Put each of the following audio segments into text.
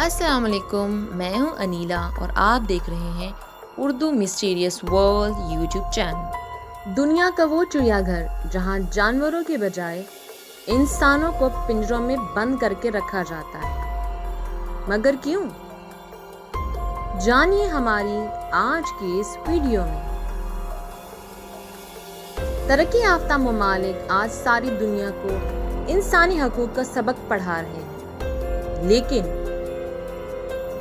अस्सलाम वालेकुम, मैं हूं अनीला और आप देख रहे हैं Urdu mysterious world YouTube channel. दुनिया का वो चिड़ियाघर जहां जानवरों के बजाय इंसानों को पिंजरों में बंद करके रखा जाता है, मगर क्यों? जानिए हमारी आज की इस वीडियो में। तरक्की याफ्ता ममालिक आज सारी दुनिया को इंसानी हकूक का सबक पढ़ा रहे हैं, लेकिन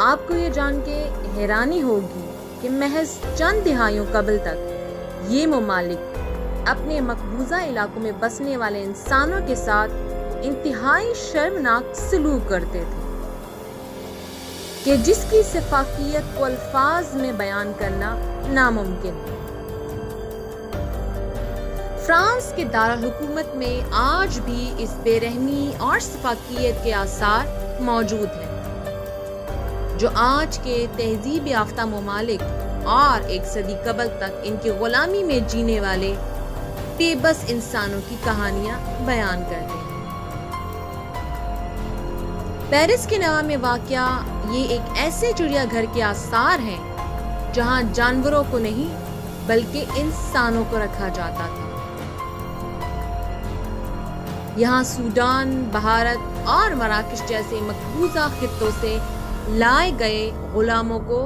आपको ये जान के हैरानी होगी कि महज चंद दिहाइयों कबल तक ये ममालिक अपने मकबूजा इलाकों में बसने वाले इंसानों के साथ इंतहाई शर्मनाक सलूक करते थे कि जिसकी सिफाकियत को अल्फाज में बयान करना नामुमकिन है। फ्रांस के दारुल हुकूमत में आज भी इस बेरहमी और सिफाकियत के आसार मौजूद हैं, जो आज के तहजीब याफ्ता ममालिक और एक सदी कबल तक इनकी गुलामी में जीने वाले बेबस इंसानों की कहानियां बयान करते हैं। पेरिस के नवा में वाक़या ये एक ऐसे चिड़ियाघर के आसार हैं जहां जानवरों को नहीं बल्कि इंसानों को रखा जाता था। यहाँ सूडान, भारत और मराकश जैसे मकबूजा खित्तों से लाए गए गुलामों को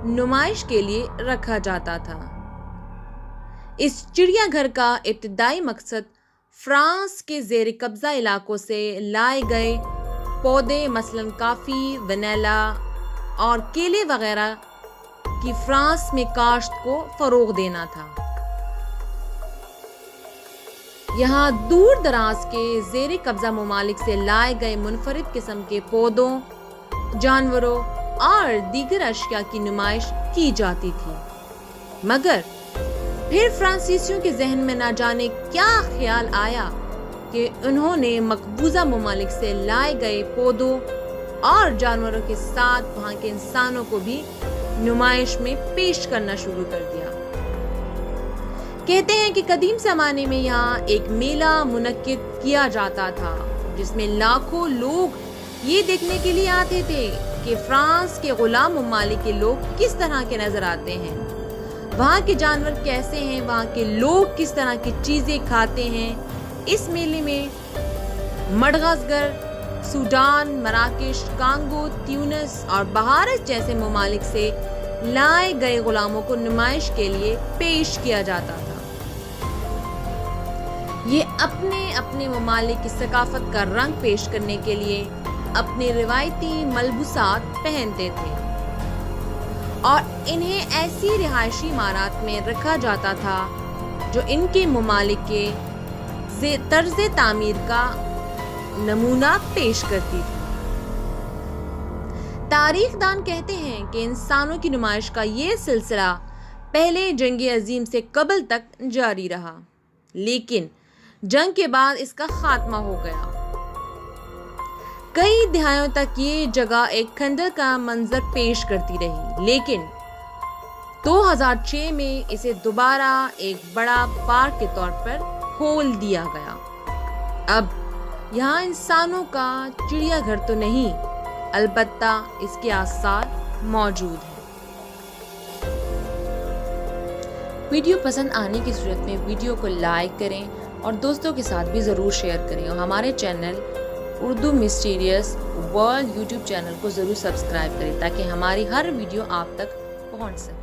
नुमाइश के लिए रखा जाता था। इस चिड़ियाघर का इब्तिदाई मकसद फ्रांस के ज़ेर कब्जा इलाकों से लाए गए पौधे मसलन काफ़ी, वनीला और केले वगैरह की फ्रांस में काश्त को फ़रोग़ देना था। यहाँ दूर दराज के ज़ेर कब्जा ममालिक से लाए गए मुनफरिद किस्म के पौधों, जानवरों और दीगर अशिया की नुमाइश की जाती थी, मगर फिर फ्रांसीसियों के जहन में ना जाने क्या ख्याल आया कि उन्होंने मकबूजा ममालिक से लाए गए पौधों और जानवरों के साथ वहाँ के इंसानों को भी नुमाइश में पेश करना शुरू कर दिया। कहते हैं कि कदीम ज़माने में यहाँ एक मेला मुनक्किद किया जाता था, जिसमें लाखों लोग ये देखने के लिए आते थे कि फ्रांस के गुलाम ममालिक के लोग किस तरह के नजर आते हैं, वहाँ के जानवर कैसे हैं, वहाँ के लोग किस तरह की चीजें खाते हैं। इस मेले में मडगास्कर, सूडान, मराकश, कांगो, ट्यूनिस और बहारत जैसे ममालिक से लाए गए गुलामों को नुमाइश के लिए पेश किया जाता था। ये अपने अपने ममालिक की सकाफत का रंग पेश करने के लिए अपने रिवायती मलबूसात पहनते थे और इन्हें ऐसी रिहायशी इमारत में रखा जाता था जो इनके ममालिक के तर्ज तामीर का नमूना पेश करती थी। तारीखदान कहते हैं कि इंसानों की नुमाइश का ये सिलसिला पहले जंग अजीम से कबल तक जारी रहा, लेकिन जंग के बाद इसका खात्मा हो गया। कई दहाइयों तक ये जगह एक खंडर का मंजर पेश करती रही, लेकिन 2006 में इसे दोबारा एक बड़ा पार्क के तौर पर खोल दिया गया। अब यहाँ इंसानों का चिड़ियाघर तो नहीं, अलबत्ता इसके आसार मौजूद हैं। वीडियो पसंद आने की सूरत में वीडियो को लाइक करें और दोस्तों के साथ भी ज़रूर शेयर करें, और हमारे channel Urdu mysterious world YouTube channel को ज़रूर सब्सक्राइब करें ताकि हमारी हर वीडियो आप तक पहुंच सके।